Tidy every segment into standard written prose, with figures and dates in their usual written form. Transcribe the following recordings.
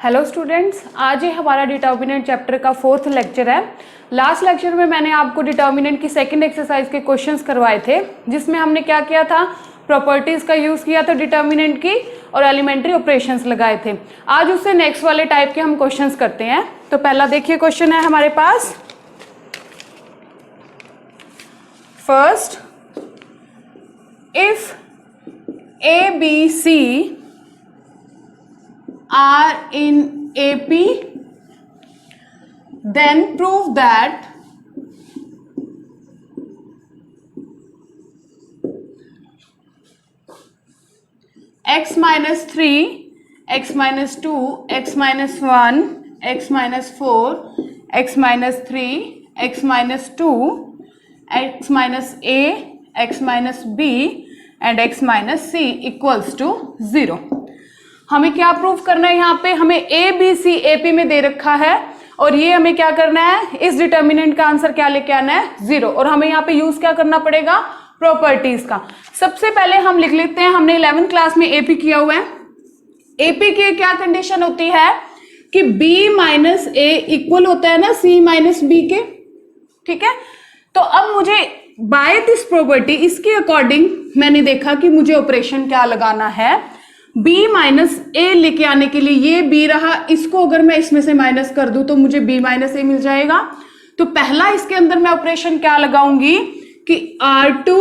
Hello students, आज ये हमारा डिटर्मिनेंट चैप्टर का 4th लेक्चर है। लास्ट लेक्चर में मैंने आपको डिटर्मिनेंट की सेकंड एक्सरसाइज के क्वेश्चंस करवाए थे, जिसमें हमने क्या किया था, प्रॉपर्टीज का यूज किया था डिटर्मिनेंट की और एलिमेंट्री ऑपरेशंस लगाए थे। आज उससे नेक्स्ट वाले टाइप के हम क्वेश्चंस करते हैं। तो पहला देखिए क्वेश्चन है हमारे पास, first, if A B C are in AP, then prove that x minus 3, x minus 2, x minus 1, x minus 4, x minus 3, x minus 2, x minus a, x minus b and x minus c equals to 0। हमें क्या proof करना है, यहाँ पे हमें ए B सी AP में दे रखा है और ये हमें क्या करना है, इस डिटर्मिनेंट का आंसर क्या लेके आना है, 0। और हमें यहाँ पे यूज क्या करना पड़ेगा, प्रॉपर्टीज का। सबसे पहले हम लिख लेते हैं, हमने 11th क्लास में एपी किया हुआ है। एपी की क्या कंडीशन होती है कि बी माइनस ए इक्वल होता है ना सी माइनस बी के, ठीक है। तो अब मुझे बाय दिस प्रॉपर्टी, इसके अकॉर्डिंग मैंने देखा कि मुझे ऑपरेशन क्या लगाना है, b माइनस ए लेके आने के लिए। ये b रहा, इसको अगर मैं इसमें से माइनस कर दूं तो मुझे b माइनस ए मिल जाएगा। तो पहला इसके अंदर मैं ऑपरेशन क्या लगाऊंगी कि R2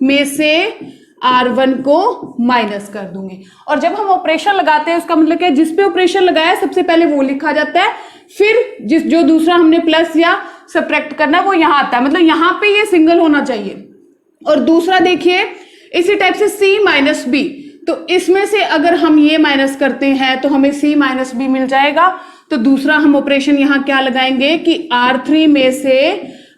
में से R1 को माइनस कर दूंगी। और जब हम ऑपरेशन लगाते हैं उसका मतलब क्या है, जिस पे ऑपरेशन लगाया सबसे पहले वो लिखा जाता है, फिर जो दूसरा हमने प्लस या सब्ट्रैक्ट करना है वो यहां आता है। मतलब यहां पे ये सिंगल होना चाहिए। और दूसरा देखिए इसी टाइप से c माइनस बी, तो इसमें से अगर हम ये माइनस करते हैं तो हमें c माइनस बी मिल जाएगा। तो दूसरा हम ऑपरेशन यहां क्या लगाएंगे कि R3 में से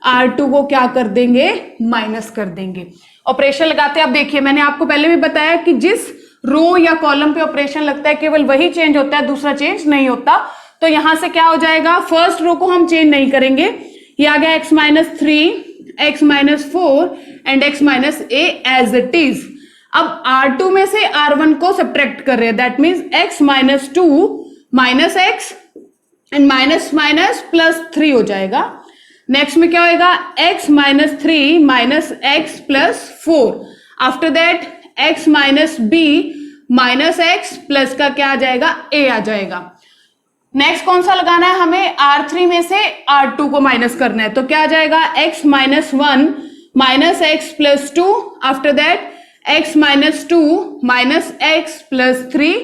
R2 को क्या कर देंगे, माइनस कर देंगे। ऑपरेशन लगाते हैं, अब देखिए मैंने आपको पहले भी बताया कि जिस रो या कॉलम पे ऑपरेशन लगता है केवल वही चेंज होता है, दूसरा चेंज नहीं होता। तो यहां से क्या हो जाएगा, फर्स्ट रो को हम चेंज नहीं करेंगे, ये आ गया x minus 3, x minus 4 and x minus a as it is. अब R2 में से R1 को सब्ट्रैक्ट कर रहे हैं, that means x minus 2 minus x and minus minus plus 3 हो जाएगा। नेक्स्ट में क्या होएगा, x minus 3 minus x plus 4। After that x minus b minus x plus का क्या आ जाएगा, a आ जाएगा। नेक्स्ट कौन सा लगाना है, हमें R3 में से R2 को माइनस करना है। तो क्या आ जाएगा, x minus 1 minus x plus 2। After that x minus 2 minus x plus 3।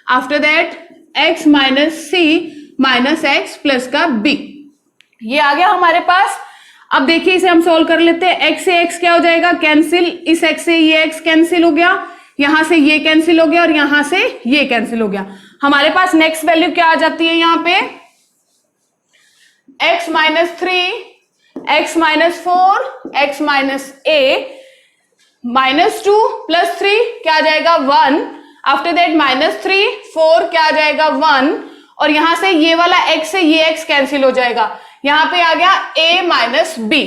After that x minus c minus x plus का b। ये आ गया हमारे पास। अब देखिए इसे हम सॉल्व कर लेते हैं। x से x क्या हो जाएगा, कैंसिल, इस x से ये x कैंसिल हो गया, यहां से ये कैंसिल हो गया और यहां से ये कैंसिल हो गया। हमारे पास नेक्स्ट वैल्यू क्या आ जाती है, यहां पे x minus 3, x minus 4, x minus a minus 2 plus 3 क्या आ जाएगा, 1। आफ्टर दैट माइनस 3, 4 क्या आ जाएगा, 1। और यहां से ये वाला x से ये x कैंसिल हो जाएगा, यहां पे आ गया a minus b।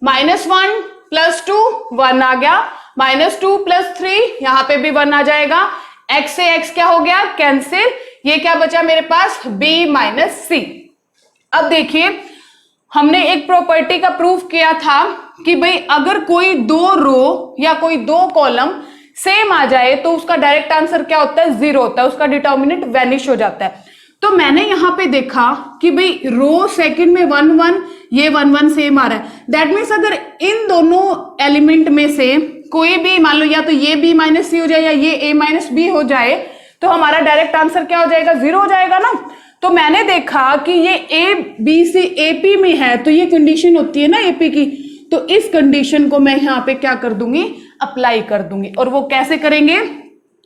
Minus 1 plus 2 1 आ गया, माइनस 2 प्लस 3 यहां पे भी 1 आ जाएगा। x से x क्या हो गया, कैंसिल, ये क्या बचा मेरे पास, b माइनस c। अब देखिए हमने एक प्रॉपर्टी का प्रूफ किया था कि भाई अगर कोई दो रो या कोई दो कॉलम सेम आ जाए तो उसका डायरेक्ट आंसर क्या होता है, 0 होता है, उसका डिटर्मिनेंट वैनिश हो जाता है। तो मैंने यहां पे देखा कि भाई रो सेकंड में 1 1, ये 1 1 सेम आ रहा है। दैट मीन्स अगर इन दोनों एलिमेंट में से कोई भी, मान लो या तो ये b माइनस सी हो जाए या ये a माइनस बी हो जाए, तो हमारा डायरेक्ट आंसर क्या हो जाएगा, 0 हो जाएगा ना। तो मैंने देखा कि ये ए बी सी एपी में है, तो ये कंडीशन होती है ना एपी की, तो इस कंडीशन को मैं यहाँ पे क्या कर दूंगी, अप्लाई कर दूंगी। और वो कैसे करेंगे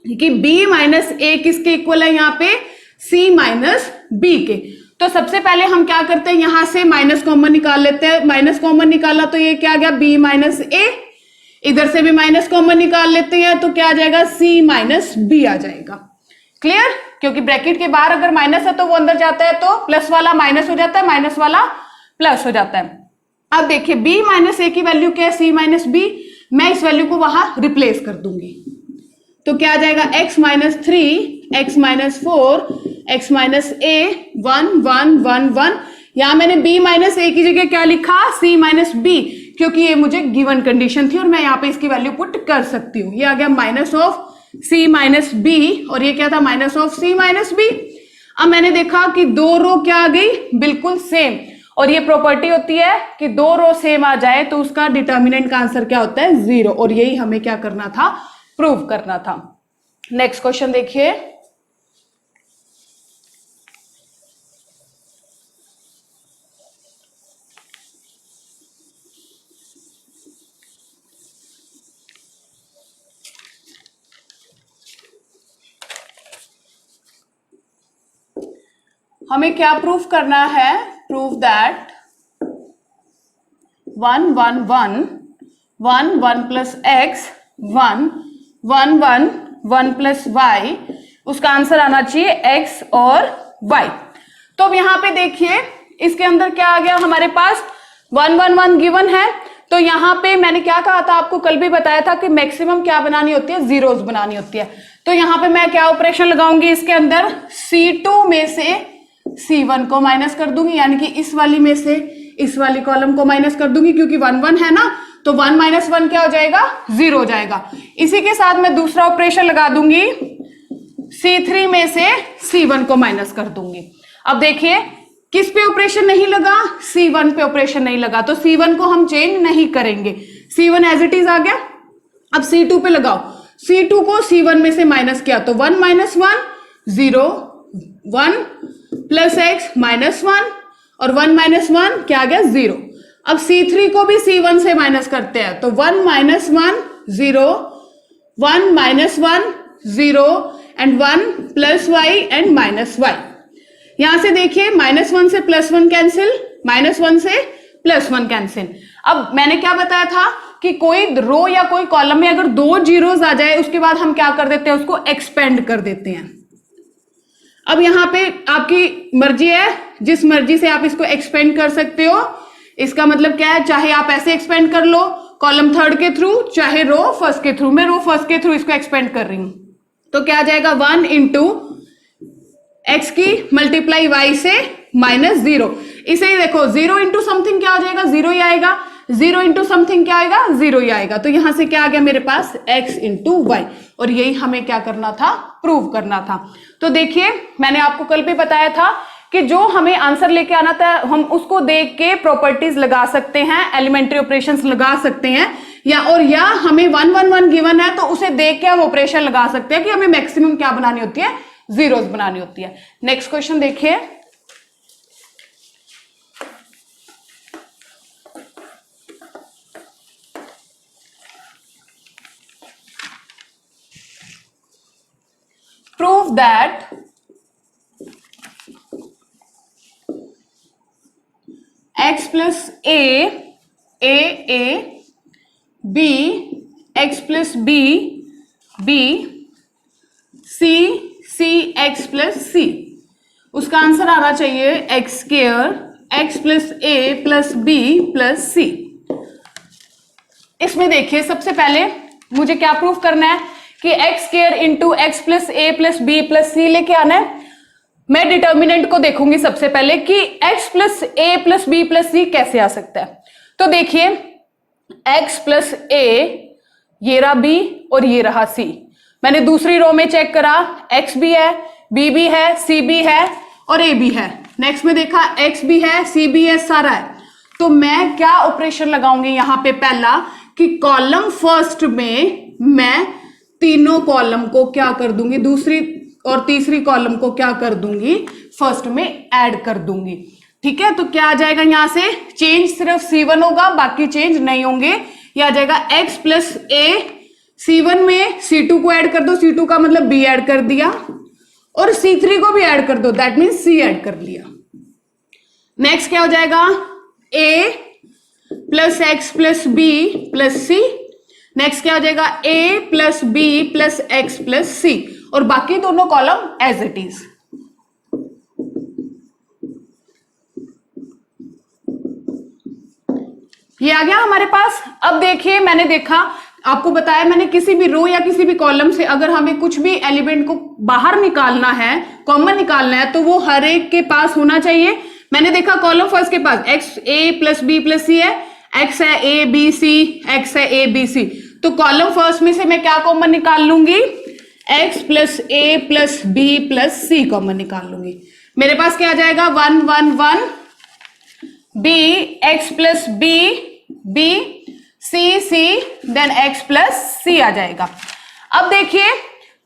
कि b माइनस ए किसके इक्वल है, यहाँ पे c माइनस b के। तो सबसे पहले हम क्या करते हैं, यहां से माइनस कॉमन निकाल लेते हैं। माइनस कॉमन निकाला तो ये क्या आ गया, b माइनस ए। इधर से भी माइनस कॉमन निकाल लेते हैं तो क्या आ जाएगा, c माइनस b आ जाएगा। क्लियर, क्योंकि ब्रैकेट के बाहर अगर माइनस है तो वो अंदर जाता है, तो प्लस वाला माइनस हो जाता है, माइनस वाला प्लस हो जाता है। अब देखिए b माइनस ए की वैल्यू क्या है, c माइनस b। मैं इस वैल्यू को वहां रिप्लेस कर दूंगी। तो क्या आ जाएगा x minus 3, x minus 4, x minus a 1 1 1 1। यहां मैंने b माइनस a की जगह क्या लिखा, c माइनस b, क्योंकि ये मुझे गिवन कंडीशन थी और मैं यहाँ पे इसकी वैल्यू पुट कर सकती हूँ। ये आ गया minus of c minus b और ये क्या था, minus of c minus b। अब मैंने देखा कि दो रो क्या आ गई, बिल्कुल सेम, और ये प्रॉपर्टी होती है कि दो रो सेम आ जाए तो उसका डिटर्मिनेंट का आंसर क्या होता है, 0, और यही हमें क्या करना था, प्रूव करना था। नेक्स्ट क्वेश्चन देखिए, हमें क्या प्रूफ करना है, prove that 1 1 1 1 1 plus x 1 1 1 1 plus y, उसका आंसर आना चाहिए x और y। तो अब यहां पे देखिए इसके अंदर क्या आ गया हमारे पास, 1 1 1 गिवन है। तो यहां पे मैंने क्या कहा था, आपको कल भी बताया था कि मैक्सिमम क्या बनानी होती है, जीरोस बनानी होती है। तो यहां पे मैं क्या ऑपरेशन लगाऊंगी, इसके अंदर C2 में से C1 को माइनस कर दूंगी, यानी कि इस वाली में से इस वाली कॉलम को माइनस कर दूंगी, क्योंकि 1 1 है ना, तो 1 माइनस 1 क्या हो जाएगा, 0 हो जाएगा। इसी के साथ मैं दूसरा ऑपरेशन लगा दूंगी, C3 में से C1 को माइनस कर दूंगी। अब देखिए किस पे ऑपरेशन नहीं लगा, C1 पे ऑपरेशन नहीं लगा, तो C1 को हम चेंज नहीं करेंगे, C1 एज इट इज आ गया। अब C2 पे लगाओ, C2 को C1 में से माइनस किया तो 1 माइनस 1 0, 1 प्लस एक्स माइनस 1 और 1 माइनस 1 क्या आ गया, 0। अब C3 को भी C1 से माइनस करते हैं तो 1 minus 1 0, 1 minus 1 0 and 1 plus y and minus y. यहां से देखिए माइनस 1 से प्लस 1 कैंसिल, माइनस 1 से प्लस 1 कैंसिल। अब मैंने क्या बताया था कि कोई रो या कोई कॉलम में अगर दो जीरोस आ जाए उसके बाद हम क्या कर देते हैं, उसको एक्सपेंड कर देते हैं। अब यहां पे आपकी मर्जी है, जिस मर्जी से आप इसको एक्सपेंड कर सकते हो। इसका मतलब क्या है, चाहे आप ऐसे एक्सपेंड कर लो कॉलम थर्ड के थ्रू, चाहे रो फर्स्ट के थ्रू। मैं रो फर्स्ट के थ्रू इसको एक्सपेंड कर रही हूं, तो क्या आ जाएगा 1 इंटू एक्स की मल्टीप्लाई वाई से माइनस 0। इसे ही देखो 0 इंटू समथिंग क्या हो जाएगा, 0 ही आएगा, 0 इंटू समथिंग क्या आएगा, 0 ही आएगा। तो यहां से क्या आ गया मेरे पास, x इंटू वाई, और यही हमें क्या करना था, प्रूव करना था। तो देखिए मैंने आपको कल भी बताया था कि जो हमें आंसर लेके आना था हम उसको देख के प्रॉपर्टीज लगा सकते हैं, एलिमेंट्री ऑपरेशंस लगा सकते हैं, या हमें 1 1 1 गिवन है तो उसे देख के हम ऑपरेशन लगा सकते हैं कि हमें मैक्सिमम क्या बनानी होती है, जीरोस बनानी होती है। नेक्स्ट क्वेश्चन देखिए, prove that x plus a b x plus b c x plus c, उसका आंसर आना चाहिए x square x plus a plus b plus c। इसमें देखिए सबसे पहले मुझे क्या प्रूफ करना है कि X square into x plus A plus B plus C लेके आना है। मैं डिटर्मिनेंट को देखूंगी सबसे पहले कि x plus A plus B plus सी कैसे आ सकता है। तो देखिए x प्लस ए, ये रहा b और ये रहा c। मैंने दूसरी रो में चेक करा, x भी है, b भी है, c भी है और a भी है। नेक्स्ट में देखा x भी है, c भी है, सारा है। तो मैं क्या ऑपरेशन लगाऊंगी यहां पे, पहला कि कॉलम फर्स्ट में मैं तीनों कॉलम को क्या कर दूंगी, दूसरी और तीसरी कॉलम को क्या कर दूंगी, फर्स्ट में ऐड कर दूंगी। ठीक है, तो क्या आ जाएगा यहां से, चेंज सिर्फ C1 होगा, बाकी चेंज नहीं होंगे। यह आ जाएगा x प्लस ए, C1 में C2 को ऐड कर दो, C2 का मतलब B ऐड कर दिया, और C3 को भी ऐड कर दो, दैट मीन्स C ऐड कर लिया। नेक्स्ट क्या हो जाएगा, a plus x plus B plus C. Next क्या हो जाएगा, a plus B plus x plus C, और बाकी दोनों कॉलम एज इट इज। ये आ गया हमारे पास। अब देखिए मैंने देखा आपको बताया मैंने, किसी भी रो या किसी भी कॉलम से अगर हमें कुछ भी एलिमेंट को बाहर निकालना है, कॉमन निकालना है, तो वो हर एक के पास होना चाहिए। मैंने देखा कॉलम फर्स्ट के पास एक्स ए प्लस बी प्लस सी है, एक्स है ए बी सी, एक्स है ए बी सी, तो कॉलम फर्स्ट में से मैं क्या कॉमन निकाल लूंगी, x plus A plus B plus C common निकाल लूंगी। मेरे पास क्या आ जाएगा, 1 1 1 B X plus B B C C then X plus सी आ जाएगा। अब देखिए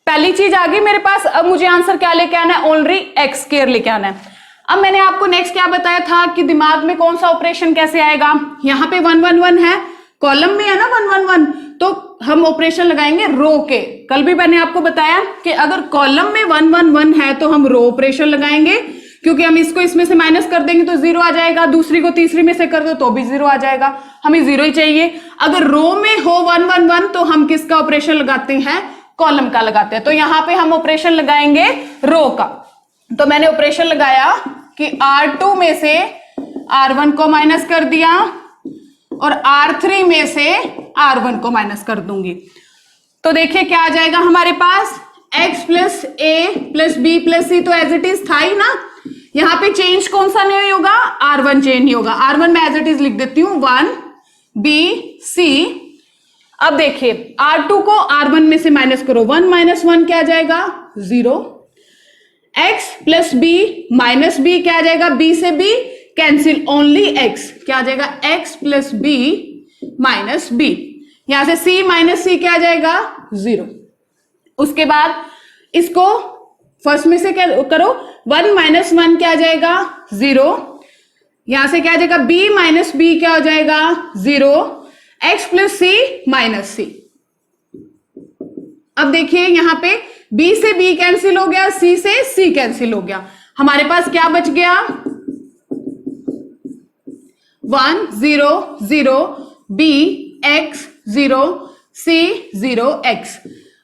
पहली चीज आ गई मेरे पास, अब मुझे आंसर क्या लेके आना है, ओनली एक्स स्क्वायर लेके आना है। अब मैंने आपको नेक्स्ट क्या बताया था कि दिमाग में कौन सा ऑपरेशन कैसे आएगा, यहाँ पे 1 1 1 है, कॉलम में है ना 1 1 1, तो हम ऑपरेशन लगाएंगे रो के। कल भी मैंने आपको बताया कि अगर कॉलम में 1 1 1 है तो हम रो ऑपरेशन लगाएंगे, क्योंकि हम इसको इसमें से माइनस कर देंगे तो 0 आ जाएगा, दूसरी को तीसरी में से कर दो तो भी 0 आ जाएगा, हमें 0 ही चाहिए। अगर रो में हो 1 1 1 तो हम किसका ऑपरेशन लगाते हैं, कॉलम का लगाते हैं। तो यहां पे हम ऑपरेशन लगाएंगे रो का। तो मैंने ऑपरेशन लगाया कि R2 में से R1 को माइनस कर दिया और R3 में से R1 को माइनस कर दूंगी। तो देखिए क्या आ जाएगा हमारे पास, x plus A plus B plus सी, तो एज इट इज था ही ना, यहां पे चेंज कौन सा नहीं होगा, R1 चेंज नहीं होगा। R1 में एज इट इज लिख देती हूं 1 बी सी। अब देखिए R2 को R1 में से माइनस करो, 1 माइनस 1 क्या आ जाएगा, 0। x plus b minus b क्या आ जाएगा, b से b कैंसिल, ओनली x क्या आ जाएगा, x plus b minus b, यहां से c माइनस सी क्या आ जाएगा, 0। उसके बाद इसको फर्स्ट में से क्या करो, 1 माइनस 1 क्या आ जाएगा, 0, यहां से क्या आ जाएगा, b माइनस बी क्या हो जाएगा, 0, x प्लस सी माइनस सी। अब देखिए यहां पे b से b कैंसिल हो गया, c से c कैंसिल हो गया, हमारे पास क्या बच गया, 1 0 0 b x 0 c 0 x।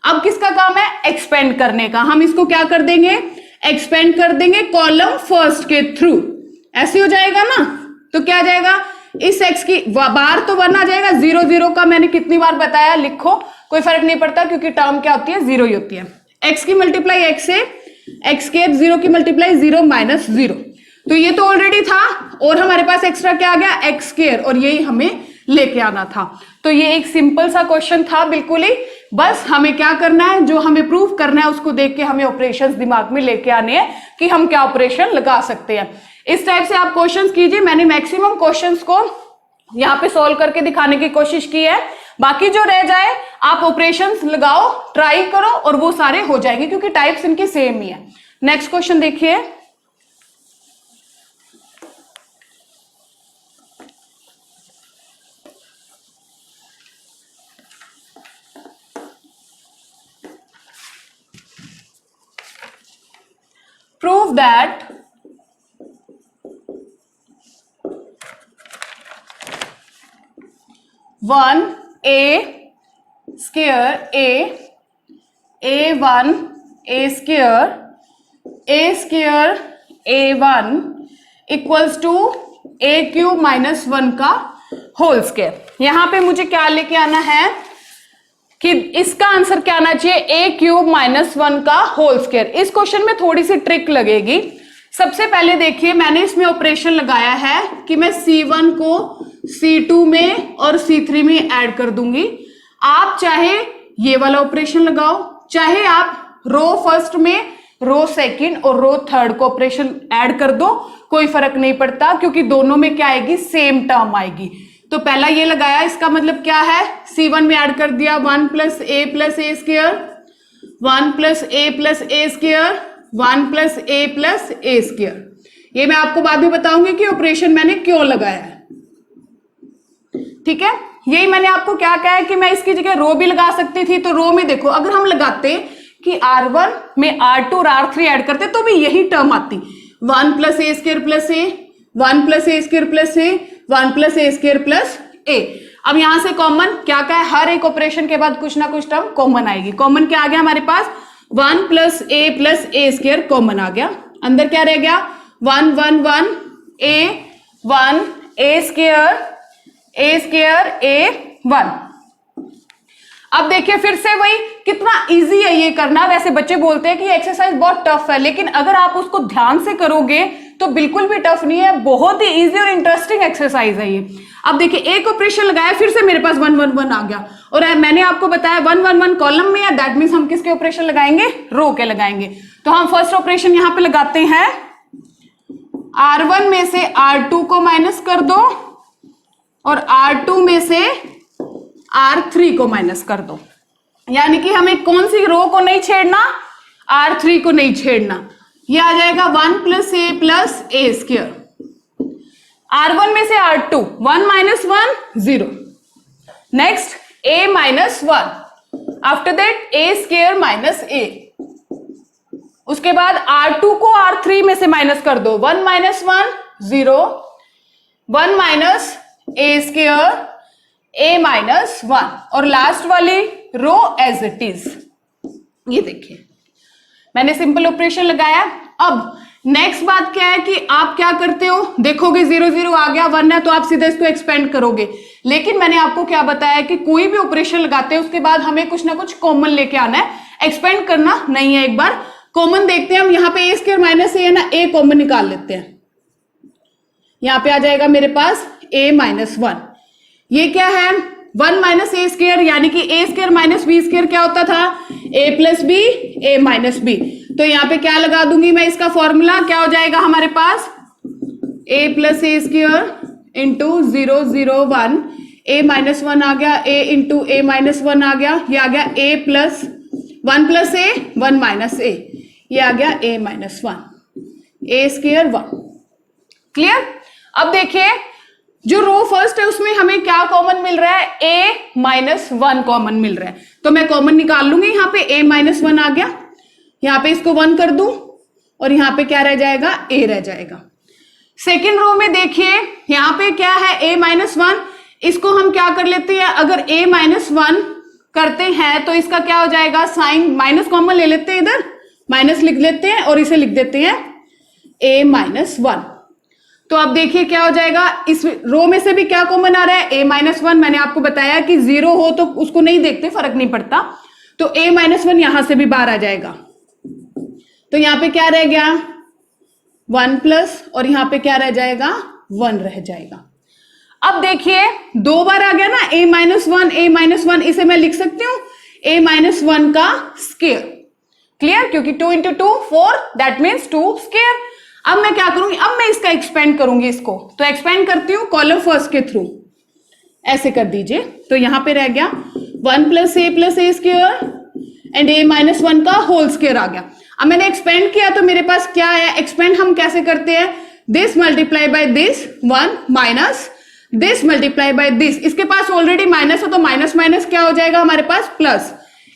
अब किसका काम है, एक्सपेंड करने का। हम इसको क्या कर देंगे, एक्सपेंड कर देंगे कॉलम फर्स्ट के थ्रू, ऐसे हो जाएगा ना। तो क्या आ जाएगा, इस x की बार तो 1 आ जाएगा, 0 0 का मैंने कितनी बार बताया, लिखो कोई फर्क नहीं पड़ता, क्योंकि टर्म क्या होती है, 0 ही होती है। x की मल्टीप्लाई x से, x स्क्वायर 0 की मल्टीप्लाई 0 माइनस 0, तो ये तो ऑलरेडी था, और हमारे पास एक्स्ट्रा क्या आ गया, x स्क्वायर, और यही हमें लेके आना था। तो ये एक सिंपल सा क्वेश्चन था बिल्कुल ही, बस हमें क्या करना है, जो हमें प्रूव करना है उसको देख के हमें ऑपरेशंस दिमाग में लेके आने हैं कि हम क्या ऑपरेशन लगा सकते हैं। इस टाइप से आप क्वेश्चंस कीजिए। मैंने मैक्सिमम क्वेश्चंस को यहाँ पे सॉल्व करके दिखाने की कोशिश की है, बाकी जो रह जाए आप ऑपरेशंस लगाओ, ट्राई करो, और वो सारे हो जाएंगे, क्योंकि टाइप्स इनकी सेम ही है। नेक्स्ट क्वेश्चन देखिए, prove that one a square a1 a square a1 equals to a cube minus 1 का होल स्क्वायर। यहां पे मुझे क्या लेके आना है कि इसका आंसर क्या आना चाहिए, a क्यूब माइनस 1 का होल स्क्वायर। इस क्वेश्चन में थोड़ी सी ट्रिक लगेगी। सबसे पहले देखिए मैंने इसमें ऑपरेशन लगाया है कि मैं C1 को C2 में और C3 में ऐड कर दूंगी। आप चाहे ये वाला ऑपरेशन लगाओ, चाहे आप रो फर्स्ट में रो सेकंड और रो थर्ड को ऑपरेशन ऐड कर दो, कोई फर्क नहीं पड़ता, क्योंकि दोनों में क्या आएगी, सेम टर्म आएगी। तो पहला ये लगाया, इसका मतलब क्या है, C1 में ऐड कर दिया 1 प्लस ए स्क्वायर, 1 प्लस ए स्क्वायर, 1 प्लस ए स्क्वायर। ये मैं आपको बाद में बताऊंगी कि ऑपरेशन मैंने क्यों लगाया है, ठीक है। यही मैंने आपको क्या कहा है कि मैं इसकी जगह रो भी लगा सकती थी। तो रो में देखो, अगर हम लगाते कि R1 में R2 और R3 ऐड करते तो भी यही टर्म आती, 1 प्लस ए स्क्वायर प्लस ए, 1 प्लस ए स्क्वायर प्लस ए, 1 प्लस ए स्क्वायर प्लस ए। अब यहां से कॉमन क्या क्या है, हर एक ऑपरेशन के बाद कुछ ना कुछ टर्म कॉमन आएगी। कॉमन क्या आ गया हमारे पास, 1 प्लस ए स्क्वायर कॉमन आ गया, अंदर क्या रह गया, 1 1 1 ए स्क्वायर ए 1। अब देखिए फिर से वही, कितना इजी है ये करना। वैसे बच्चे बोलते हैं कि ये एक्सरसाइज बहुत टफ है, लेकिन अगर आप उसको ध्यान से करोगे तो बिल्कुल भी टफ नहीं है, बहुत ही इजी और इंटरेस्टिंग एक्सरसाइज है ये। अब देखिए एक ऑपरेशन लगाया, फिर से मेरे पास 1 1 1 आ गया, और मैंने आपको बताया 1 1 1 कॉलम में है, दैट मीन्स हम किसके ऑपरेशन लगाएंगे, रो के लगाएंगे। तो हम फर्स्ट ऑपरेशन यहां पे लगाते हैं, R1 में से R2 को माइनस कर दो और R2 में से R3 को माइनस कर दो। यानी कि हमें कौन सी रो को नहीं छेड़ना, R3 को नहीं छेड़ना। ये आ जाएगा 1 + a + a²। R1 में से R2, 1 - 1 0। Next a - 1, after that a² - a। उसके बाद R2 को R3 में से माइनस कर दो, 1 - 1 0, 1 - a², a - 1, और लास्ट वाली रो एज इट इज। ये देखिए मैंने सिंपल ऑपरेशन लगाया। अब नेक्स्ट बात क्या है कि आप क्या करते हो, देखोगे 0 0 आ गया, 1 है तो आप सीधे इसको एक्सपेंड करोगे। लेकिन मैंने आपको क्या बताया कि कोई भी ऑपरेशन लगाते हैं उसके बाद हमें कुछ ना कुछ कॉमन लेके आना है, एक्सपेंड करना नहीं है। एक बार कॉमन देखते हैं हम, यहाँ पे a² - a है ना, a कॉमन निकाल लेते हैं। यहां पे आ जाएगा मेरे पास a - 1। ये क्या है, 1 - a², यानी कि a² - b² क्या होता था, a + b, a - b। तो यहां पे क्या लगा दूंगी मैं, इसका फॉर्मूला क्या हो जाएगा हमारे पास, a + a² × 0 0 1, a - 1 आ गया, a × a - 1 आ गया, ये आ गया a + 1 + a 1 - a, ये आ गया a - 1, a² 1। क्लियर। अब देखिए जो रो फर्स्ट है उसमें हमें क्या कॉमन मिल रहा है, a - 1 कॉमन मिल रहा है। तो मैं कॉमन निकाल लूंगी, यहाँ पे a - 1 आ गया, यहाँ पे इसको 1 कर दूं और यहाँ पे क्या रह जाएगा, a रह जाएगा। सेकेंड रो में देखिए यहाँ पे क्या है, a - 1, इसको हम क्या कर लेते हैं, अगर a - 1 करते हैं तो इसका क्या हो जाएगा, साइन माइनस कॉमन ले लेते हैं, इधर माइनस लिख लेते हैं और इसे लिख देते हैं a - 1। तो अब देखिए क्या हो जाएगा, इस रो में से भी क्या कॉमन आ रहा है, a - 1। मैंने आपको बताया कि 0 हो तो उसको नहीं देखते, फर्क नहीं पड़ता। तो a - 1 यहां से भी बाहर आ जाएगा, तो यहां पे क्या रह गया, 1 प्लस, और यहां पे क्या रह जाएगा, 1 रह जाएगा। अब देखिए 2 बार आ गया ना a - 1, a - 1, इसे मैं लिख सकती हूं a - 1 का स्क्वायर। क्लियर, क्योंकि 2 × 2 4, दैट मीन्स 2 स्क्वायर। अब मैं क्या करूंगी, अब मैं इसका एक्सपेंड करूंगी इसको, तो एक्सपेंड करती हूं कॉलम फर्स्ट के थ्रू, ऐसे कर दीजिए। तो यहां पे रह गया 1 + a + a² एंड a - 1 का होल स्क्वायर आ गया। अब मैंने एक्सपेंड किया तो मेरे पास क्या है, एक्सपेंड हम कैसे करते हैं, this multiply by this 1 minus this multiply by this. इसके पास ऑलरेडी माइनस है तो माइनस माइनस क्या हो जाएगा हमारे पास प्लस,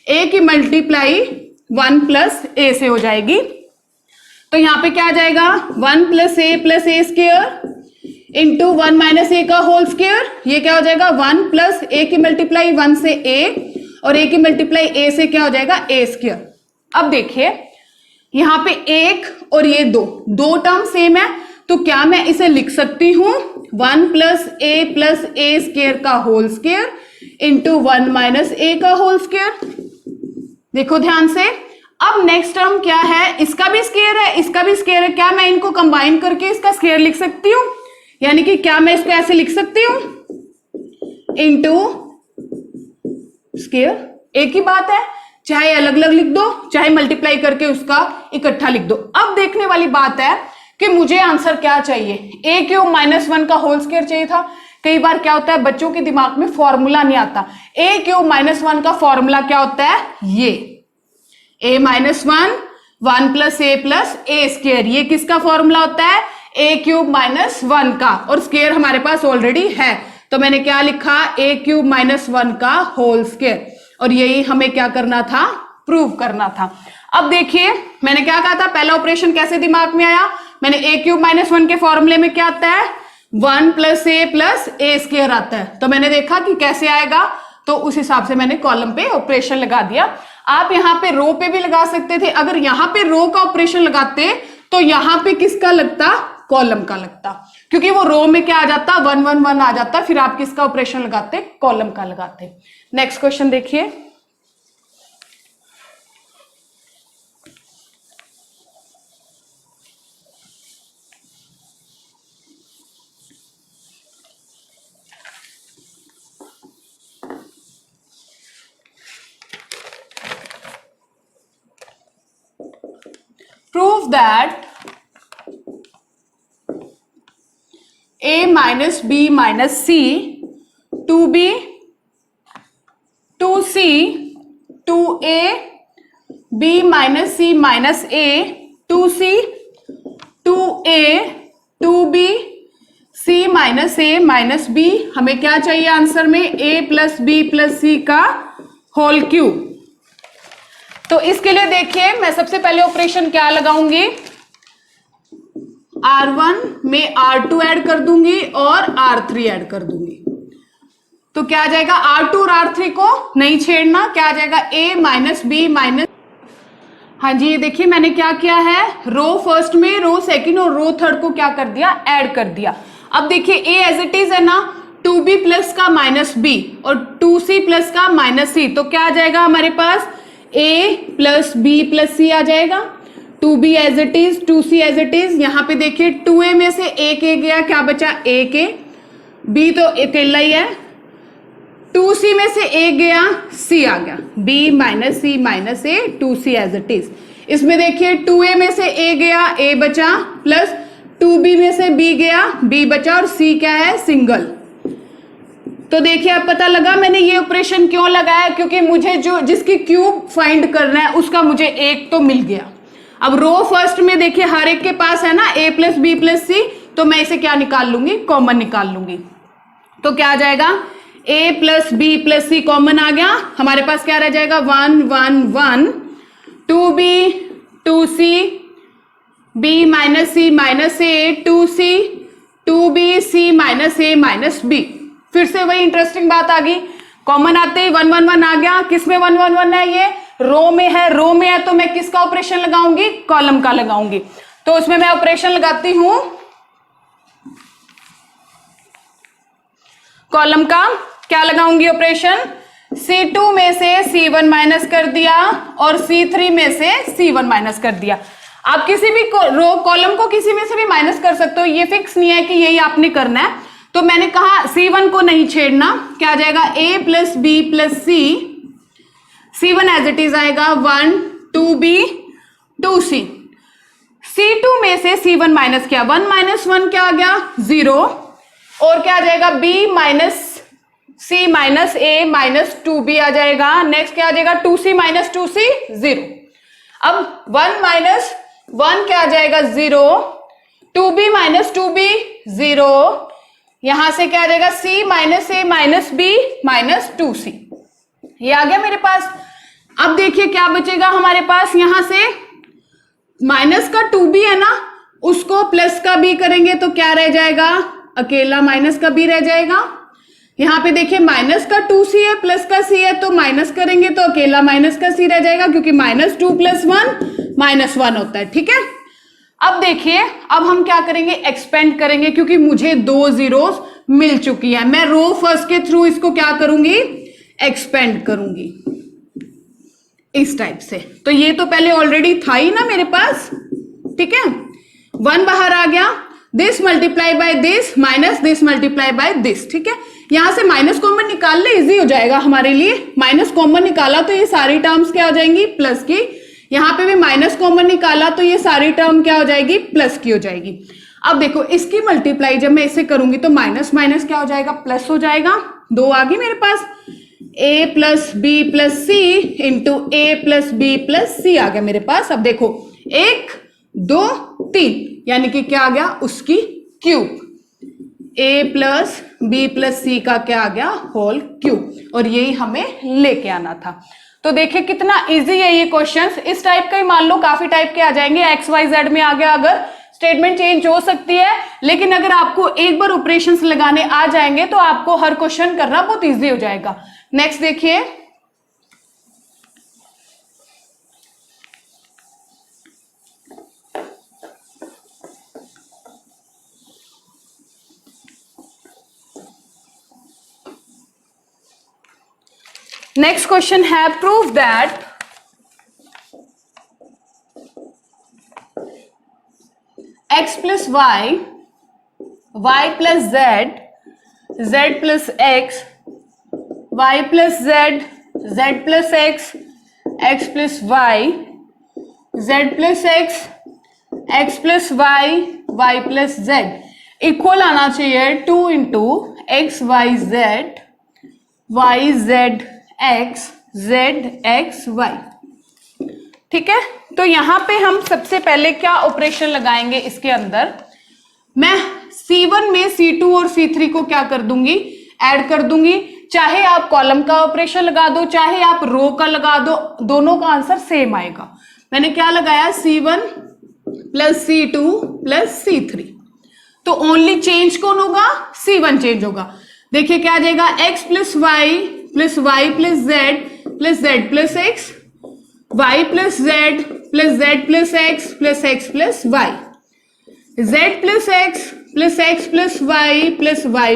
a की मल्टीप्लाई 1 + a से हो जाएगी। तो यहां पे क्या आ जाएगा, 1 + a + a² इंटू 1 - a का होल स्क्वायर। ये क्या हो जाएगा, 1 + a की मल्टीप्लाई 1 से a और a की मल्टीप्लाई a से क्या हो जाएगा, a²। अब देखिए यहां पे 1 और ये 2 टर्म सेम है, तो क्या मैं इसे लिख सकती हूं 1 + a + a² का होल स्क्वायर इंटू 1 - a का होल स्क्वायर। देखो ध्यान से। अब नेक्स्ट टर्म क्या है, इसका भी स्क्वायर है, इसका भी स्क्वायर है, क्या मैं इनको कंबाइन करके इसका स्क्वायर लिख सकती हूं, यानी कि क्या मैं इसको ऐसे लिख सकती हूं, इंटू स्क्वायर। एक ही बात है, चाहे अलग अलग लिख दो चाहे मल्टीप्लाई करके उसका इकट्ठा लिख दो। अब देखने वाली बात है कि मुझे आंसर क्या चाहिए, a³ - 1 का होल स्क्वायर चाहिए था। कई बार क्या होता है बच्चों के दिमाग में फॉर्मूला नहीं आता, a³ - 1 का फॉर्मूला क्या होता है, ये a - 1 1 + a + a², ये किसका फॉर्मूला होता है, a³ - 1 का, और स्क्वायर हमारे पास ऑलरेडी है तो मैंने क्या लिखा, a³ - 1 का होल स्क्वायर, और यही हमें क्या करना था, प्रूव करना था। अब देखिए मैंने क्या कहा था, पहला ऑपरेशन कैसे दिमाग में आया, मैंने a³ - 1 के फॉर्मूले में क्या आता है, 1 + a + a² आता है, तो मैंने देखा कि कैसे आएगा, तो उस हिसाब से मैंने कॉलम पे ऑपरेशन लगा दिया। आप यहां पे रो पे भी लगा सकते थे, अगर यहां पे रो का ऑपरेशन लगाते तो यहां पे किसका लगता, कॉलम का लगता, क्योंकि वो रो में क्या आ जाता, 1 1 1 आ जाता, फिर आप किसका ऑपरेशन लगाते, कॉलम का लगाते। नेक्स्ट क्वेश्चन देखिए, prove that a minus b minus c 2b 2c 2a b minus c minus a 2c 2a 2b c minus a minus b। हमें क्या चाहिए आंसर में, a plus B plus C का whole cube. तो इसके लिए देखिए मैं सबसे पहले ऑपरेशन क्या लगाऊंगी, R1 में R2 ऐड कर दूंगी और R3 ऐड कर दूंगी। तो क्या आ जाएगा, R2 और R3 को नहीं छेड़ना, क्या आ जाएगा A माइनस बी माइनस, हाँ जी ये देखिए मैंने क्या किया है, रो फर्स्ट में रो सेकंड और रो थर्ड को क्या कर दिया, ऐड कर दिया। अब देखिए A एज इट इज है ना, 2b प्लस का माइनस बी और 2c प्लस का माइनस सी, तो क्या आ जाएगा हमारे पास a प्लस बी प्लस सी आ जाएगा। 2b as it is, 2c as it is, यहां पे देखिए 2a में से एक a गया, क्या बचा एक a, b तो अकेला ही है, 2c में से एक गया, c आ गया, b minus C minus a 2c as it is. इसमें देखिए 2a में से a गया, a बचा, प्लस 2b में से b गया, b बचा, और c क्या है, सिंगल। तो देखिए अब पता लगा मैंने ये ऑपरेशन क्यों लगाया, क्योंकि मुझे जो जिसकी क्यूब फाइंड करना है उसका मुझे एक तो मिल गया। अब रो फर्स्ट में देखिए हर एक के पास है ना a प्लस बी प्लस सी, तो मैं इसे क्या निकाल लूंगी, कॉमन निकाल लूंगी। तो क्या आ जाएगा, a plus B plus C common आ गया, हमारे पास क्या रह जाएगा 1 1 1, 2b 2c b minus C minus a 2c 2b c minus a minus b। फिर से वही इंटरेस्टिंग बात आ गई, कॉमन आते ही 1 1 1 आ गया। किसमें 1 1 1 है, ये रो में है, रो में है तो मैं किसका ऑपरेशन लगाऊंगी, कॉलम का लगाऊंगी। तो उसमें मैं ऑपरेशन लगाती हूं कॉलम का, क्या लगाऊंगी ऑपरेशन, C2 में से C1 माइनस कर दिया और C3 में से C1 माइनस कर दिया। आप किसी भी रो कॉलम को किसी में से भी माइनस कर सकते हो, ये फिक्स नहीं है कि यही आपने करना है। तो मैंने कहा C1 को नहीं छेड़ना, क्या आ जाएगा a plus B plus c, C1 as it is आएगा 1 2b 2c, C2 में से C1 माइनस किया, 1 माइनस 1 क्या आ गया 0, और क्या आ जाएगा b minus c minus a minus 2b आ जाएगा। नेक्स्ट क्या आ जाएगा 2c माइनस 2c 0। अब 1 माइनस 1 क्या आ जाएगा 0, 2b माइनस 2b 0, यहां से क्या आ जाएगा c minus a minus b minus 2c, ये आ गया मेरे पास। अब देखिए क्या बचेगा हमारे पास, यहां से माइनस का 2b है ना, उसको प्लस का b करेंगे तो क्या रह जाएगा, अकेला माइनस का b रह जाएगा। यहां पे देखिए माइनस का 2c है प्लस का c है, तो माइनस करेंगे तो अकेला माइनस का c रह जाएगा, क्योंकि माइनस 2 प्लस 1 माइनस 1 होता है, ठीक है। अब देखिए अब हम क्या करेंगे, एक्सपेंड करेंगे, क्योंकि मुझे 2 जीरोस मिल चुकी है, मैं रो फर्स्ट के थ्रू इसको क्या करूंगी, एक्सपेंड करूंगी इस टाइप से। तो ये तो पहले ऑलरेडी था ही ना मेरे पास, ठीक है, 1 बाहर आ गया, this multiply by this minus this multiply by this, ठीक है। यहां से माइनस कॉमन निकालना इजी हो जाएगा हमारे लिए, माइनस कॉमन निकाला तो ये सारी टर्म्स क्या हो जाएंगी, प्लस की। यहां पे भी माइनस कॉमन निकाला तो ये सारी टर्म क्या हो जाएगी, प्लस की हो जाएगी। अब देखो इसकी मल्टीप्लाई जब मैं इसे करूंगी तो माइनस माइनस क्या हो जाएगा, प्लस हो जाएगा, 2 आ गई मेरे पास, a plus B plus C into A plus B plus सी आ गया मेरे पास। अब देखो 1 2 3, यानी कि क्या आ गया, उसकी cube, a plus B plus C का क्या आ गया, होल क्यूब, और यही हमें लेके आना था। तो देखिए कितना इजी है ये क्वेश्चंस, इस टाइप का ही मान लो काफी टाइप के आ जाएंगे, एक्स वाई जेड में आ गया, अगर स्टेटमेंट चेंज हो सकती है, लेकिन अगर आपको एक बार ऑपरेशंस लगाने आ जाएंगे तो आपको हर क्वेश्चन करना बहुत इजी हो जाएगा। नेक्स्ट देखिए, नेक्स्ट क्वेश्चन है prove that x plus y plus z plus x, y plus z plus x plus y, z plus x plus y plus z equal आना चाहिए 2 into x y z x z x y. ठीक है, तो यहां पे हम सबसे पहले क्या ऑपरेशन लगाएंगे इसके अंदर, मैं C1 में C2 और C3 को क्या कर दूंगी, ऐड कर दूंगी। चाहे आप कॉलम का ऑपरेशन लगा दो, चाहे आप रो का लगा दो, दोनों का आंसर सेम आएगा। मैंने क्या लगाया, C1 plus C2 plus C3, तो ओनली चेंज कौन होगा, C1 चेंज होगा। देखिए क्या आ जाएगा, x plus y plus z plus x, y plus z plus x plus y, z plus x plus y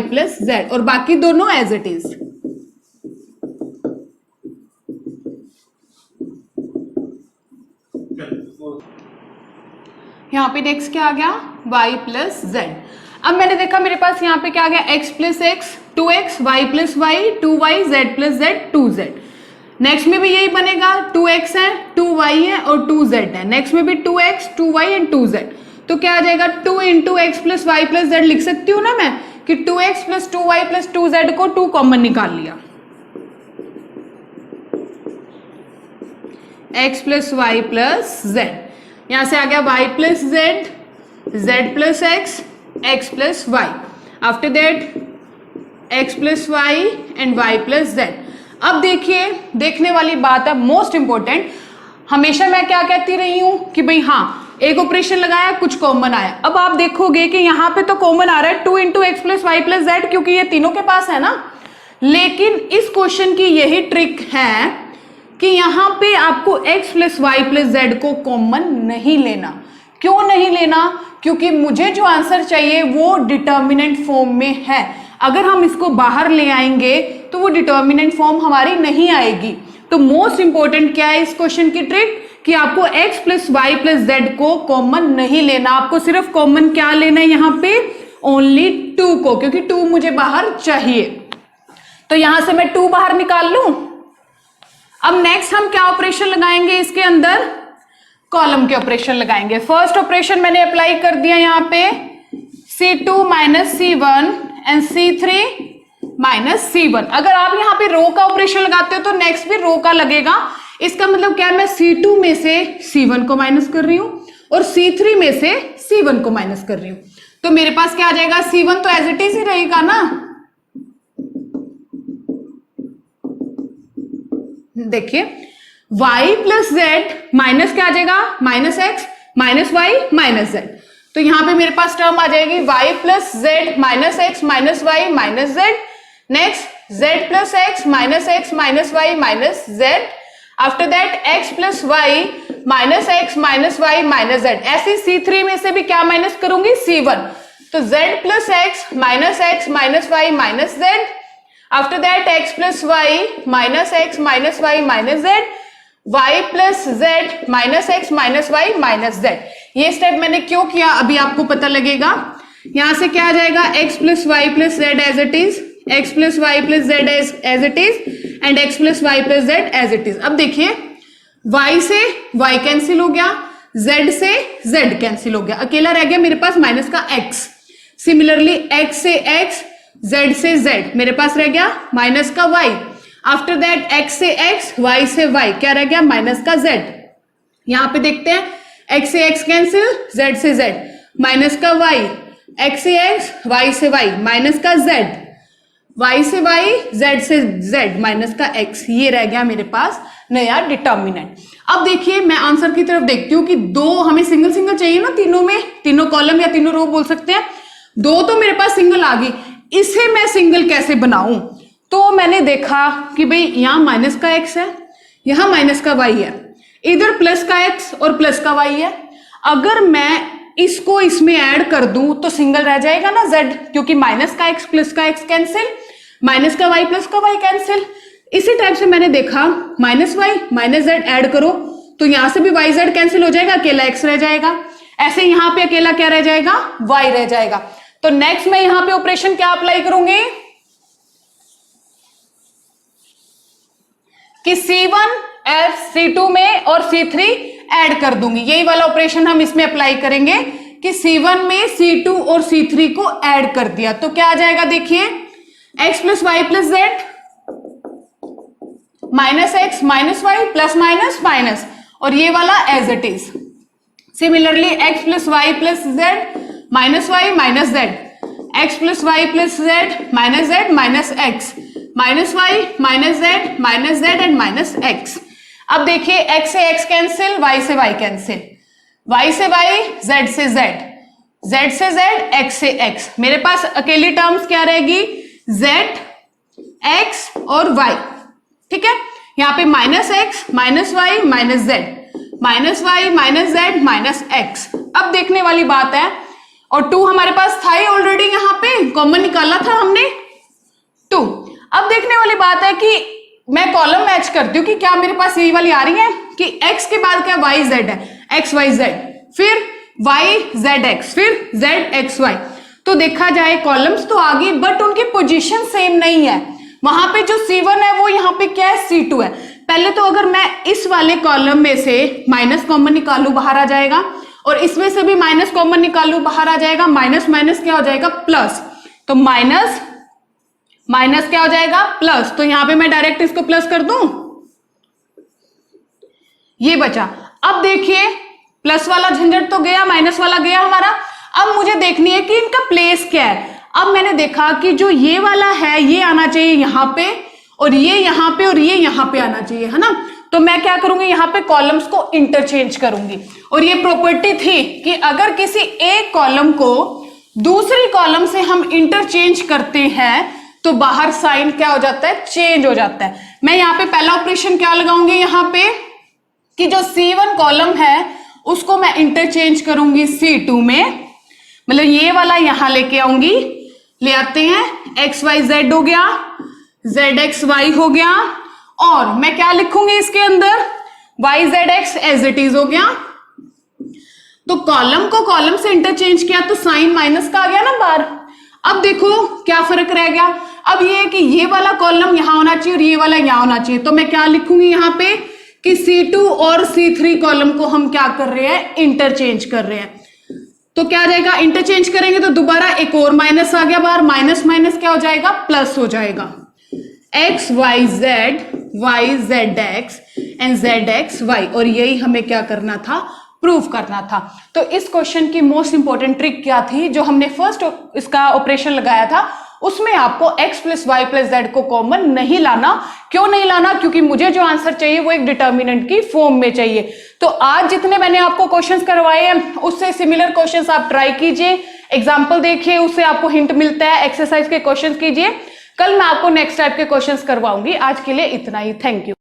plus z, और बाकी दोनों एज इट इज। यहां पे नेक्स्ट क्या आ गया, y प्लस जेड। अब मैंने देखा मेरे पास यहाँ पे क्या आ गया, x plus x 2x, y plus y 2y, z plus z 2z। Next में भी यही बनेगा, 2x है 2y है और 2z है। नेक्स्ट में भी 2x 2y एंड 2z, तो क्या आ जाएगा 2 into x plus y plus z लिख सकती हूँ ना मैं, कि 2x plus 2y plus 2z को 2 कॉमन निकाल लिया, x plus y plus z. यहां से आ गया y plus z, z plus x plus y, after that x plus y and y plus z. अब देखिए, देखने वाली बात है मोस्ट इंपॉर्टेंट, हमेशा मैं क्या कहती रही हूं कि भाई हाँ एक ऑपरेशन लगाया कुछ कॉमन आया। अब आप देखोगे कि यहाँ पे तो कॉमन आ रहा है 2 into x plus y plus z, क्योंकि ये तीनों के पास है ना। लेकिन इस क्वेश्चन की यही ट्रिक है कि यहाँ पे आपको x plus y plus z को कॉमन नहीं लेना। क्यों नहीं लेना, क्योंकि मुझे जो आंसर चाहिए वो डिटर्मिनेंट फॉर्म में है। अगर हम इसको बाहर ले आएंगे तो वो डिटर्मिनेंट फॉर्म हमारी नहीं आएगी। तो मोस्ट इंपॉर्टेंट क्या है इस क्वेश्चन की ट्रिक, कि आपको x plus y plus z को कॉमन नहीं लेना, आपको सिर्फ कॉमन क्या लेना है यहाँ पे, ओनली 2 को, क्योंकि 2 मुझे बाहर चाहिए। तो यहां से मैं 2 बाहर निकाल लूं। अब नेक्स्ट हम क्या ऑपरेशन लगाएंगे इसके अंदर, कॉलम के ऑपरेशन लगाएंगे। फर्स्ट ऑपरेशन मैंने अप्लाई कर दिया यहाँ पे, C2 minus C1 and C3 minus C1। अगर आप यहाँ पे रो का ऑपरेशन लगाते हो तो नेक्स्ट भी रो का लगेगा। इसका मतलब क्या है, मैं C2 में से C1 को माइनस कर रही हूं और C3 में से C1 को माइनस कर रही हूं, तो मेरे पास क्या आ जाएगा, C1 तो एज इट इज ही रहेगा ना। देखिए y प्लस जेड माइनस क्या आ जाएगा, minus x minus y minus z, तो यहां पे मेरे पास टर्म आ जाएगी y plus z minus x minus y minus z. Next z plus x minus y minus z, after that x plus y minus y minus z. ऐसे C3 में से भी क्या माइनस करूंगी, C1, तो z plus x minus y minus z, after that x plus y minus y minus z, y plus z minus x minus y minus z. ये step मैंने क्यों किया अभी आपको पता लगेगा। यहां से क्या आ जाएगा, x plus y plus z as it is, x plus y plus z as it is and x plus y plus z as it is. अब देखिए y से y कैंसिल हो गया, z से z कैंसिल हो गया, अकेला रह गया मेरे पास माइनस का x। सिमिलरली x से x, z से z, मेरे पास रह गया माइनस का y। आफ्टर दैट x से x, y से y, क्या रह गया, माइनस का z। यहां पे देखते हैं x से x कैंसिल, z से z, माइनस का y, x से x, y से y, माइनस का z, y से y, z से z, माइनस का x। ये रह गया मेरे पास नया डिटर्मिनेंट। अब देखिए मैं आंसर की तरफ देखती हूँ कि 2 हमें सिंगल सिंगल चाहिए ना, तीनों में, तीनों कॉलम या तीनों रो बोल सकते हैं। 2 तो मेरे पास सिंगल आ गई, इसे मैं सिंगल कैसे बनाऊं। तो मैंने देखा कि भाई यहां माइनस का x है, यहां माइनस का y है, इधर प्लस का x और प्लस का y है। अगर मैं इसको इसमें ऐड कर दूं तो सिंगल रह जाएगा ना z, क्योंकि माइनस का x प्लस का x कैंसिल, माइनस का y प्लस का y कैंसिल। इसी टाइप से मैंने देखा minus y minus z add करो तो यहां से भी वाई जेड कैंसिल हो जाएगा, अकेला एक्स रह जाएगा। ऐसे यहां पे अकेला क्या रह जाएगा, वाई रह जाएगा। तो नेक्स्ट मैं यहां पे ऑपरेशन क्या अप्लाई करूंगी कि C1 F C2 में और C3 ऐड कर दूंगी। यही वाला ऑपरेशन हम इसमें अप्लाई करेंगे कि C1 में C2 और C3 को ऐड कर दिया तो क्या आ जाएगा, देखिए x plus y plus z minus x minus y plus minus minus, और ये वाला as it is. Similarly x plus y plus z minus y minus z, x plus y plus z minus x minus y minus z and minus x. अब देखिए x से x cancel, y से y cancel, y से y, z से z, z से z, x से x। मेरे पास अकेली टर्म्स क्या रहेगी, z, x और y। ठीक है, यहाँ पे minus x minus y minus z minus y minus z minus x. अब देखने वाली बात है, और 2 हमारे पास था ही ऑलरेडी, यहाँ पे कॉमन निकाला था हमने 2। अब देखने वाली बात है कि मैं कॉलम मैच करती हूँ कि क्या मेरे पास यही वाली आ रही है कि x के बाद क्या वाई जेड है, एक्स वाई जेड, फिर वाई जेड एक्स, फिर जेड एक्स वाई। तो देखा जाए कॉलम्स तो आ गई बट उनकी पोजीशन सेम नहीं है। वहां पे जो C1 है वो यहाँ पे क्या है, C2 है। पहले तो अगर मैं इस वाले कॉलम में से माइनस कॉमन निकालू बाहर आ जाएगा, और इसमें से भी माइनस कॉमन निकालू बाहर आ जाएगा, माइनस माइनस क्या हो जाएगा, प्लस। तो माइनस माइनस क्या हो जाएगा, प्लस। तो यहां पे मैं डायरेक्ट इसको प्लस कर दूं, ये बचा। अब देखिए प्लस वाला झंझट तो गया, माइनस वाला गया हमारा। अब मुझे देखनी है कि इनका प्लेस क्या है। अब मैंने देखा कि जो ये वाला है ये आना चाहिए यहां पे, और ये यहां पे, और ये यहां पे आना चाहिए, है ना। तो मैं क्या करूंगी, यहां पे कॉलम्स को इंटरचेंज करूंगी। और ये प्रॉपर्टी थी कि अगर किसी एक कॉलम को दूसरी कॉलम से हम इंटरचेंज करते हैं तो बाहर साइन क्या हो जाता है, चेंज हो जाता है। मैं यहां पे पहला ऑपरेशन क्या लगाऊंगी यहाँ पे कि जो C1 कॉलम है उसको मैं इंटरचेंज करूंगी C2 में, मतलब ये वाला यहां लेके आऊंगी। ले आते हैं, एक्स वाई जेड हो गया, जेड एक्स वाई हो गया, और मैं क्या लिखूंगी इसके अंदर, y z x as it is हो गया। तो कॉलम को कॉलम से इंटरचेंज किया तो साइन माइनस का आ गया ना बाहर। अब देखो क्या फर्क रह गया, अब ये कि ये वाला कॉलम यहां होना चाहिए और ये वाला यहां होना चाहिए। तो मैं क्या लिखूंगी यहाँ पे कि C2 और C3 कॉलम को हम क्या कर रहे हैं, इंटरचेंज कर रहे हैं। तो क्या आ जाएगा, इंटरचेंज करेंगे तो दोबारा एक और माइनस आ गया बाहर, माइनस माइनस क्या हो जाएगा, प्लस हो जाएगा। X y z x and z x y, और यही हमें क्या करना था, प्रूव करना था। तो इस क्वेश्चन की मोस्ट इंपॉर्टेंट ट्रिक क्या थी, जो हमने फर्स्ट इसका ऑपरेशन लगाया था उसमें आपको x plus y plus z को कॉमन नहीं लाना। क्यों नहीं लाना, क्योंकि मुझे जो आंसर चाहिए वो एक डिटर्मिनेंट की फॉर्म में चाहिए। तो आज जितने मैंने आपको क्वेश्चंस करवाए हैं उससे सिमिलर क्वेश्चंस आप ट्राई कीजिए, एग्जाम्पल देखिए, उससे आपको हिंट मिलता है, एक्सरसाइज के क्वेश्चंस कीजिए। कल मैं आपको नेक्स्ट टाइप के क्वेश्चंस करवाऊंगी। आज के लिए इतना ही, थैंक यू।